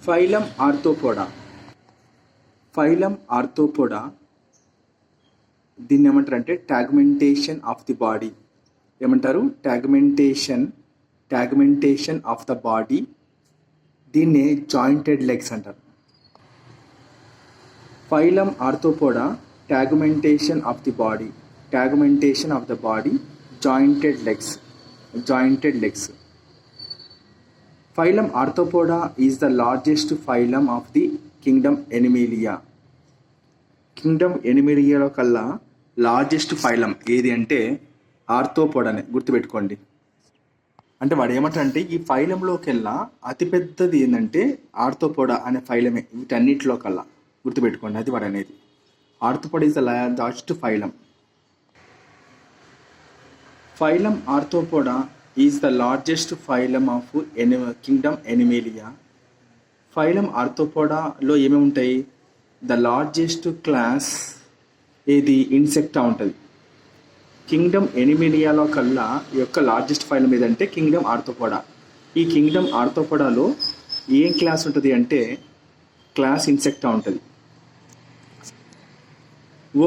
Phylum Arthropoda. Phylum Arthropoda దీన్ని ఏమంటారంటే టాగ్మెంటేషన్ of the body. ఏమంటారు? Tagmentation of the body. దీన్నే జాయింటెడ్ లెగ్స్ అంటారు. Phylum Arthropoda tagmentation of the body, jointed legs. Phylum Arthropoda is the largest phylum of the kingdom Animalia. Kingdom ఎనిమిలియాలో కల్లా largest phylum ఏది అంటే ఆర్థ్రోపోడానే. గుర్తుపెట్టుకోండి. అంటే వాడు ఏమంటారంటే ఈ ఫైలంలోకెల్లా అతిపెద్దది ఏంటంటే ఆర్థ్రోపోడా అనే ఫైలమే. వీటన్నిటిలో కల్లా గుర్తుపెట్టుకోండి, అది వాడు అనేది. Arthropoda is the largest phylum. Phylum Arthropoda is the largest phylum of kingdom Animalia. Phylum ఆర్థ్రోపోడాలో ఏమేమి ఉంటాయి? ద లార్జెస్ట్ క్లాస్ ఏది? ఇన్సెక్టా ఉంటుంది. కింగ్డమ్ ఎనిమేలియాలో కల్లా ఈ యొక్క లార్జెస్ట్ ఫైలం ఏదంటే కింగ్డమ్ ఆర్థ్రోపోడా. ఈ కింగ్డమ్ ఆర్థ్రోపోడాలో ఏం క్లాస్ ఉంటుంది అంటే క్లాస్ ఇన్సెక్టా ఉంటుంది.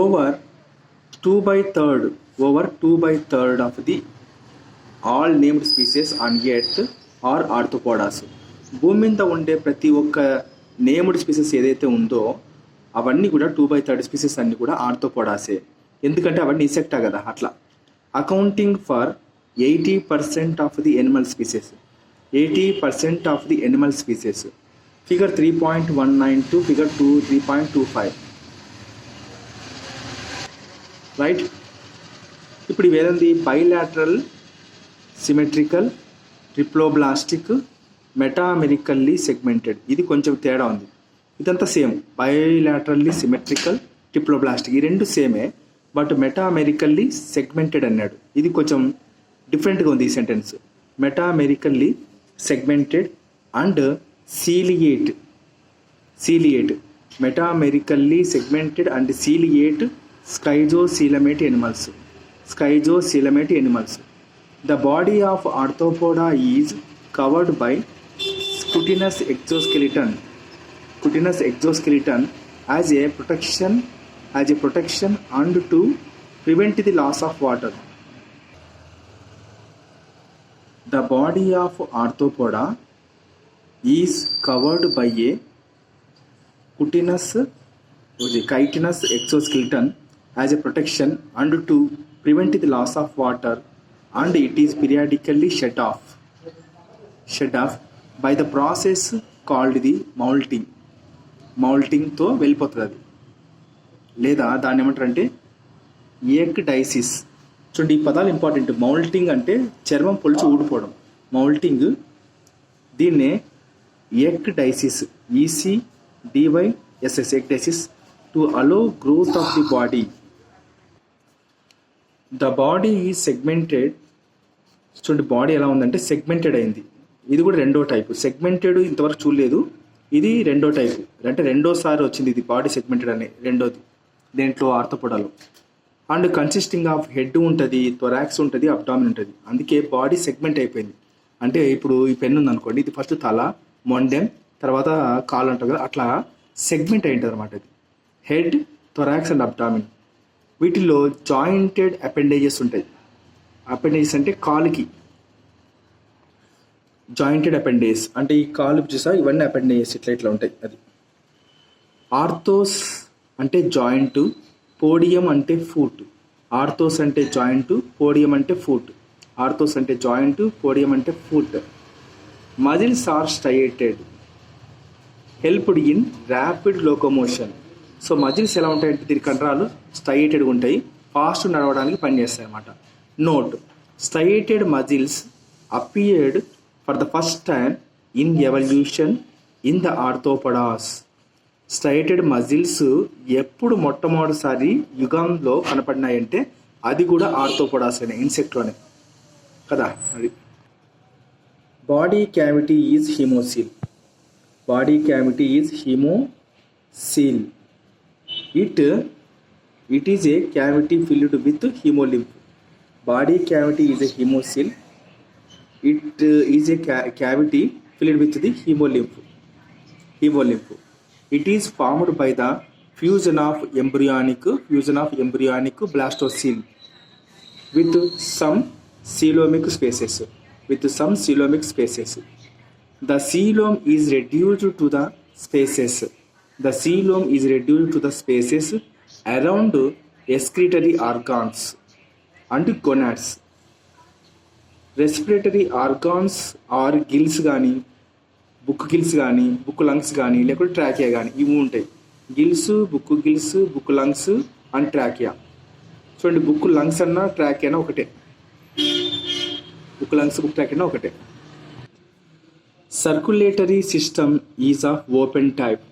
Over 2/3 of the all named species on earth are arthropods. భూమి మీద ఉండే ప్రతి ఒక్క నేమ్డ్ స్పీసెస్ ఏదైతే ఉందో అవన్నీ కూడా 2/3 స్పీసెస్ అన్నీ కూడా ఆర్థ్రోపోడాసే. ఎందుకంటే అవన్నీ ఇన్సెక్టా కదా, అట్లా. Accounting for 80% of the animal species. 80% of the animal species. Figure 3.19 to figure 3.25. Right. ఇప్పుడు ఇవేదండి? Bilateral, symmetrical, triploblastic, metamerically segmented. ఇది కొంచెం తేడా ఉంది. ఇదంతా సేమ్. బైలాటరల్లీ సిమెట్రికల్, ట్రిప్లోబ్లాస్టిక్ ఈ రెండు సేమే. బట్ మెటామెరికల్లీ సెగ్మెంటెడ్ అన్నాడు. ఇది కొంచెం డిఫరెంట్గా ఉంది ఈ sentence. Metamerically segmented and coelomate. Metamerically segmented and coelomate schizocoelomate animals. The body of Arthropoda is covered by cutinous exoskeleton as a protection and to prevent the loss of water. The body of Arthropoda is covered by a chitinous exoskeleton as a protection and to prevent the loss of water, and it is periodically shut off by the process called the moulting తో వెళ్ళిపోతుంది అది. లేదా దాన్ని ఏమంటారంటే ఎక్డైసిస్. చూడండి, ఈ పదాలు important. Moulting అంటే చర్మం పొలిచి ఊడిపోవడం, మౌల్టింగ్. దీన్నే ecdysis, ECDYSS, ecdysis, to allow growth of the body. The body is segmented. చూడండి, బాడీ ఎలా ఉందంటే సెగ్మెంటెడ్ అయింది. ఇది కూడా రెండో టైపు. సెగ్మెంటెడ్ ఇంతవరకు చూడలేదు, ఇది రెండో టైపు. అంటే రెండోసారి వచ్చింది ఇది బాడీ సెగ్మెంటెడ్ అనే రెండోది దేంట్లో? ఆర్థ్రోపోడాలో. అండ్ కన్సిస్టింగ్ ఆఫ్ హెడ్ ఉంటుంది, థొరాక్స్ ఉంటుంది, అబ్డామిన్ ఉంటుంది. అందుకే బాడీ సెగ్మెంట్ అయిపోయింది. అంటే ఇప్పుడు ఈ పెన్ ఉంది అనుకోండి, ఇది ఫస్ట్ తల, మొండెం, తర్వాత కాలు ఉంటుంది కదా, అట్లా సెగ్మెంట్ అయి ఉంటుంది అనమాట. ఇది హెడ్, థొరాక్స్ అండ్ అబ్డామిన్. వీటిల్లో జాయింటెడ్ అపెండేజెస్ ఉంటాయి. అపెండేజెస్ అంటే కాలుకి జాయింటెడ్ అపెండేజెస్ అంటే ఈ కాలు చూసా, ఇవన్నీ అపెండేజెస్ ఇట్లా ఉంటాయి. అది ఆర్థోస్ అంటే జాయింట్, పోడియం అంటే ఫూట్. ఆర్థోస్ అంటే జాయింట్, పోడియం అంటే ఫూట్. ఆర్థోస్ అంటే జాయింట్, పోడియం అంటే foot. Muscles are striated, helped in rapid locomotion. So muscles ఎలా ఉంటాయంటే దీని కండరాలు స్ట్రయేటెడ్గా ఉంటాయి, ఫాస్ట్ నడవడానికి పనిచేస్తాయి అన్నమాట. Note: striated muscles appeared for the first time in evolution in the arthropods. Striated muscles ఎప్పుడు మొట్టమొదటిసారి యుగంలో కనపడినాయంటే అది కూడా ఆర్థ్రోపోడాస్ అనే ఇన్సెక్ట్లోనే కదా. అది body cavity is haemocoel. It is a cavity filled with hemolymph. Body cavity is a hemocoel. It is a cavity filled with the hemolymph. hemolymph. It is formed by the fusion of embryonic blastocele with some coelomic spaces. The coelom is reduced to the spaces around excretory organs and gonads. Respiratory organs are gills కానీ, book gills కానీ, book lungs కానీ, లేకపోతే trachea కానీ ఇవి ఉంటాయి. Gills, book lungs and trachea. చూడండి, book lungs అన్న trachea అన్న ఒకటే. బుక్ లంగ్స్, బుక్ ట్రాకియా అన్న ఒకటే. Circulatory system is of open type.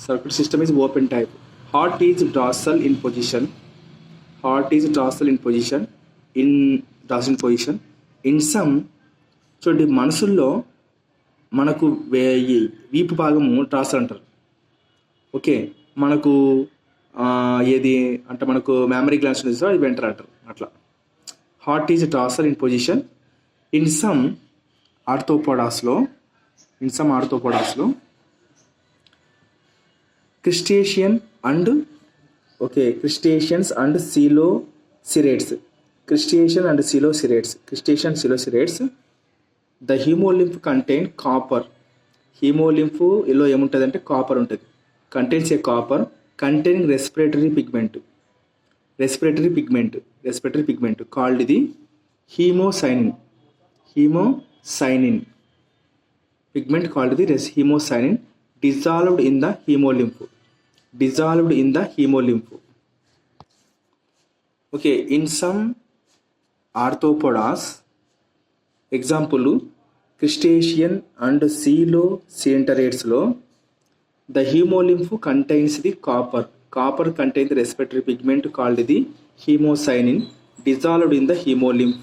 Circulatory system is open type. Heart is dorsal in position. In some, చూడండి, మనుషుల్లో మనకు వీపు భాగము డార్సల్ అంటారు. ఓకే, మనకు ఏది అంటే మనకు మ్యామరీ గ్లాండ్స్ ఉంది, అది వెంట్రల్ అంటారు. అట్లా heart is dorsal in position. In some ఆర్థోపోడాస్లో crustaceans and chelicerates. The haemolymph contain copper. Haemolymph లో ఏముంటుంది అంటే కాపర్ ఉంటుంది. Contains a copper containing respiratory pigment called the haemocyanin. Pigment called the hemocyanin dissolved in the hemolymph. Okay, in some arthropods, example crustacean and coelocerates lo, the hemolymph contains the copper contains the respiratory pigment called the hemocyanin dissolved in the hemolymph.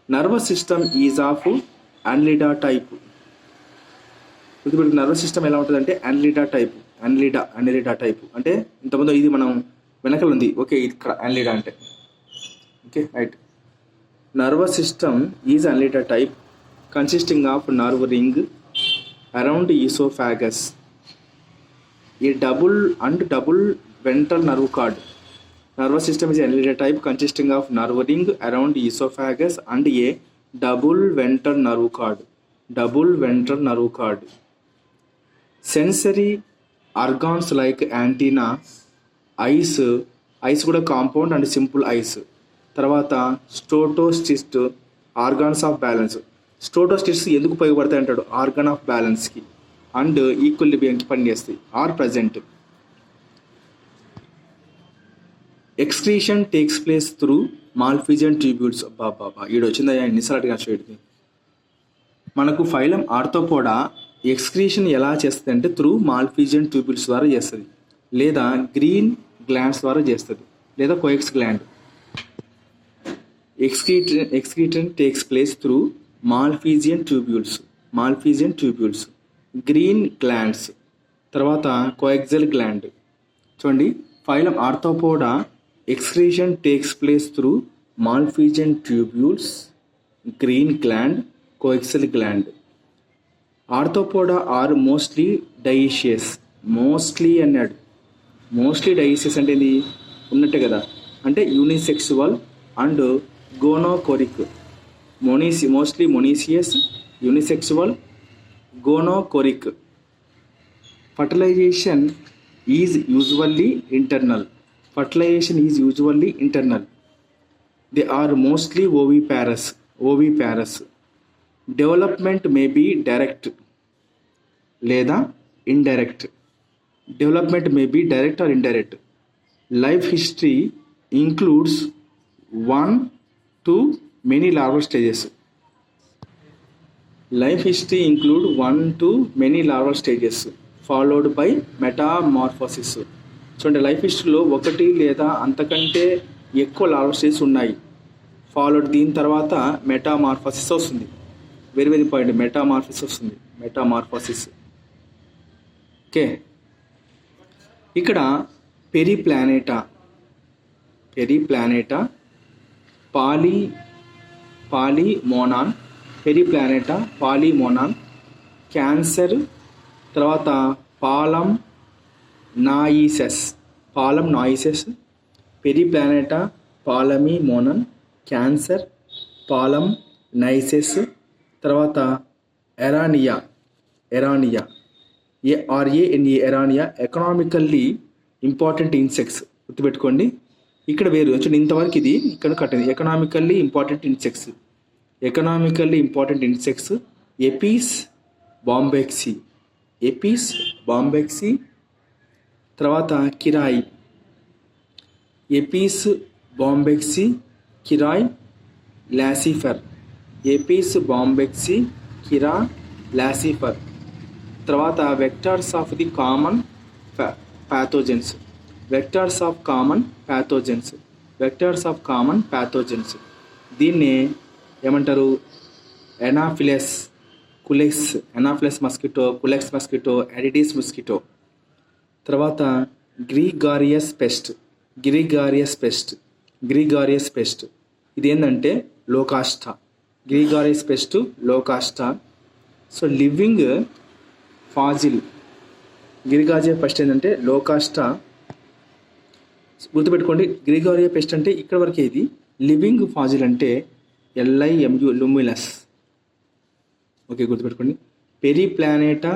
Nervous system is of annelida type. Nervous system ఎలా ఉంటుంది అంటే annelida type. అంటే ఇంతకుముందు ఇది మనం వెనకలు ఉంది. Okay, ఇక్కడ annelida అంటే okay right. Nervous system is annelida type consisting of nerve ring around oesophagus, a double ventral nerve cord. Nervous system is annelida type consisting of nerve ring around oesophagus and a double ventral nerve cord. Sensory organs like antenna, eyes కూడా compound and simple eyes. తర్వాత statocyst organs of balance. Statocyst ఎందుకు ఉపయోగపడతాయి అంటాడు, organ of బ్యాలెన్స్కి and ఈక్విలిబ్రియంకి పనిచేస్తాయి. Are present. Excretion takes place through Malpighian tubules. బాబా ఈడొచ్చిందయ్యా ఎన్నిసార్లు అడిగా చేయడం. మనకు ఫైలం ఆర్థోపోడా ఎక్స్క్రీషన్ ఎలా చేస్తుంది అంటే త్రూ మాల్ఫిజియన్ ట్యూబ్యూల్స్ ద్వారా చేస్తుంది, లేదా గ్రీన్ గ్లాండ్స్ ద్వారా చేస్తుంది, లేదా coxal gland. Excretion takes place through Malpighian tubules, green glands, తర్వాత కోఎక్సల్ గ్లాండ్. చూడండి, phylum Arthropoda excretion takes place through Malpighian tubules, green gland, coxal gland. Arthropoda are mostly dioecious. Mostly dioecious అంటే ఇది ఉన్నట్టే కదా, అంటే unisexual and gonochoric. Mostly monoecious, unisexual, gonochoric. Fertilisation is usually internal. They are mostly oviparous. Development may be direct లేదా indirect. Life history includes 1 to many larval stages. Followed by metamorphosis. చూడండి, life హిస్టరీలో ఒకటి లేదా అంతకంటే ఎక్కువ larval stages ఉన్నాయి. Followed దీని తర్వాత మెటామార్ఫోసిస్ వస్తుంది. Very point, metamorphosis. ఓకే, ఇక్కడ పెరిప్లానేటా, పాలిమోనాన్, క్యాన్సర్ తర్వాత పాలం నాయిసెస్, పెరిప్లానెటా, పాలమి మోనన్, క్యాన్సర్, పాలం నైసెస్, తర్వాత ఎరానియా ఎరానియా ఎకనామికల్లీ ఇంపార్టెంట్ ఇన్సెక్ట్స్. గుర్తుపెట్టుకోండి, ఇక్కడ వేరు చూడండి, ఇంతవరకు ఇది ఇక్కడ కట్టింది. ఎకనామికల్లీ ఇంపార్టెంట్ ఇన్సెక్ట్స్ ఎపిస్ బాంబెక్సీ, తర్వాత కిరాయి, ఎపిస్ బాంబెక్సీ, కిరాయ్, లాసిఫర్, తర్వాత వెక్టార్స్ ఆఫ్ కామన్ ప్యాథోజన్స్. దీన్ని ఏమంటారు? Anopheles mosquito, Culex mosquito, Aedes mosquito. తర్వాత గ్రిగారియస్ పెస్ట్ ఇది ఏంటంటే Locusta. So living fossil. Gregarious pest ఏంటంటే లోకాస్టా. గుర్తుపెట్టుకోండి, గ్రిగారియస్ పెస్ట్ అంటే ఇక్కడ వరకే ఇది. లివింగ్ ఫాజిల్ అంటే LIMU లుమినస్. ఓకే, గుర్తుపెట్టుకోండి. Periplaneta,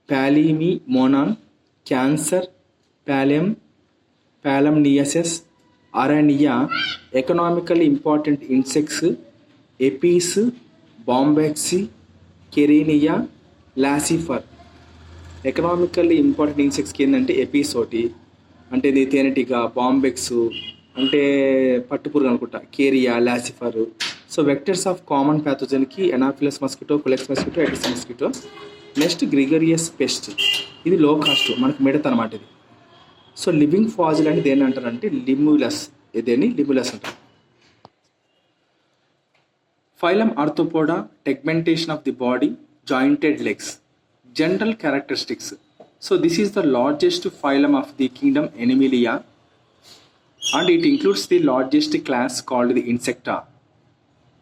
Palaemon, Cancer, Palamnaeus, Aranea economically important insects Apis Bombyx, Kerria, Laccifer. Economically important ఇన్సెక్ట్స్కి ఏంటంటే ఎపిస్ ఒకటి, అంటే ఇది తేనెటీగ, బాంబెక్స్ అంటే పట్టుపురుగు అనుకుంటా, Kerria, Laccifer. So vectors of common ప్యాథోజన్కి Anopheles mosquito, Culex mosquito, Aedes mosquito. Next gregarious pest, ఇది లో కాస్ట్, మనకు మిడత అనమాట ఇది. సో లివింగ్ ఫాజిల్ అని దేని అంటారంటే లిమ్యులస్ అంటారు. Phylum Arthropoda, segmentation of the body, jointed legs. General characteristics. So this is the largest phylum of the kingdom Animalia, and it includes the largest class called the Insecta.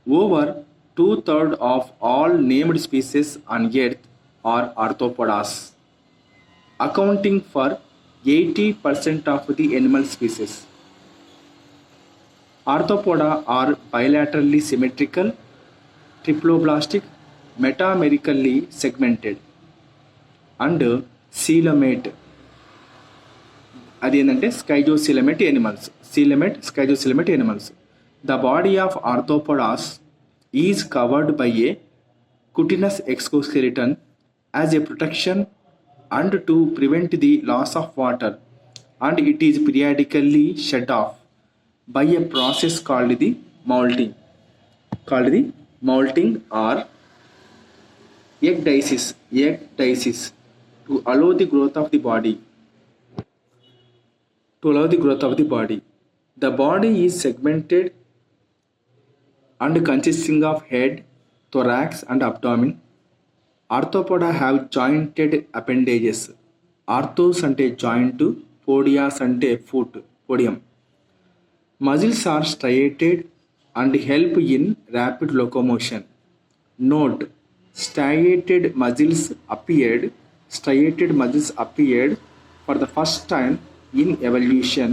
Over 2/3 of all named species on Earth are arthropods, accounting for 80% of the animal species. Arthropoda are bilaterally symmetrical, triploblastic, metamerically segmented, and coelomate. అది ఏంటంటే స్కైజోసిలమేట్ animals. The body of arthropods is covered by a cutinous exoskeleton as a protection and to prevent the loss of water, and it is periodically shed off by a process called the molting or ecdysis to allow the growth of the body. The body is segmented and consisting of head, thorax and abdomen. Arthropoda have jointed appendages. Arthos ante joint, podias ante foot, podium. Muscles are striated and help in rapid locomotion. Note: striated muscles appeared for the first time in evolution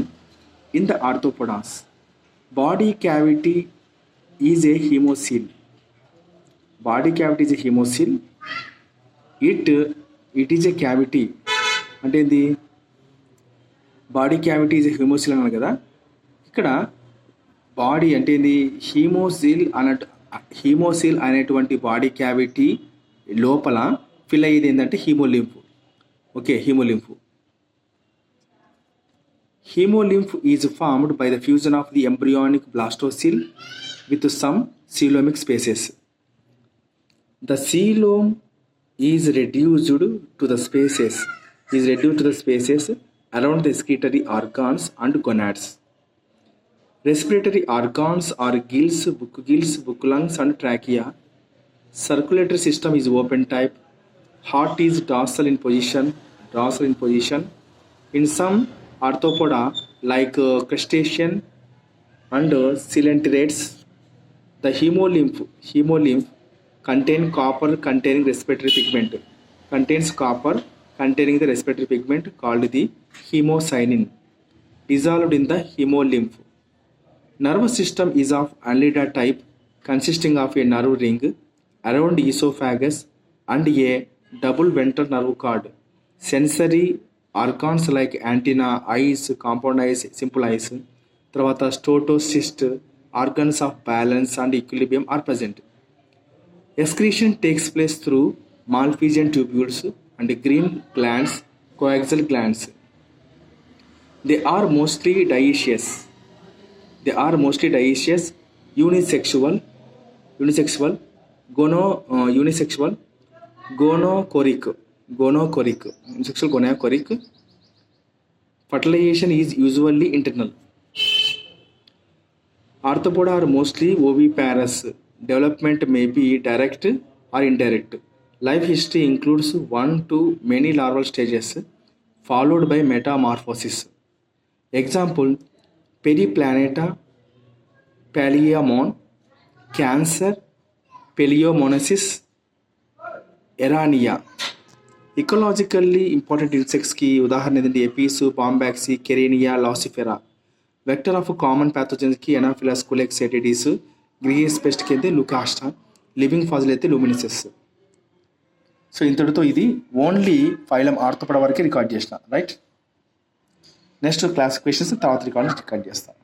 in the arthropods. Body cavity is a hemocoel. It is a cavity. అంటే ఇది body cavity is a హ్యూమోసిల్ అన్నారు కదా, ఇక్కడ body అంటే ఇది హీమోసిల్ అనేటువంటి body cavity లోపల fill అయ్యేది ఏంటంటే haemolymph. Okay, haemolymph is formed by the fusion of the embryonic blastocoel with some coelomic spaces. The coelom is reduced to the spaces around the excretory organs and gonads. Respiratory organs are gills, book lungs and trachea. Circulatory system is open type. Heart is dorsal in position. In some arthropoda like crustacean and coelenterate, the hemolymph contain copper containing respiratory pigment. contains copper containing the respiratory pigment called the hemocyanin dissolved in the hemolymph. Nervous system is of Annelida type consisting of a nerve ring around esophagus and a double ventral nerve cord. Sensory organs like antenna, eyes, compound eyes, simple eyes, తర్వాత స్టోటోసిస్ట్ organs of balance and equilibrium are present. Excretion takes place through Malpighian tubules and green glands, coaxial glands. They are mostly dioecious. Unisexual, gonochoric. Unisexual gonochoric. Fertilization is usually internal. Arthropoda are mostly oviparous. Development may be direct or indirect. Life history includes 1 to many larval stages followed by metamorphosis. Example: Periplaneta, Palaemon, Cancer, Paleomonasis, Erania. Ecologically important insects की उदाहरण ఏంటంటే Apis, Bombyx, Kerria, Laccifer. Vector of common pathogens కి Anopheles, Culex, Aedes. గ్రీస్ pest కి అయితే లుకాస్టా. Living Faasil అయితే లూమినిసెస్. So ఇంతటితో ఇది ఓన్లీ ఫైలం ఆర్థోపోడా వరకే రికార్డ్ చేసిన, రైట్. నెక్స్ట్ క్లాస్ క్వశ్చన్స్ తర్వాత రికార్డ్ చేస్తాను.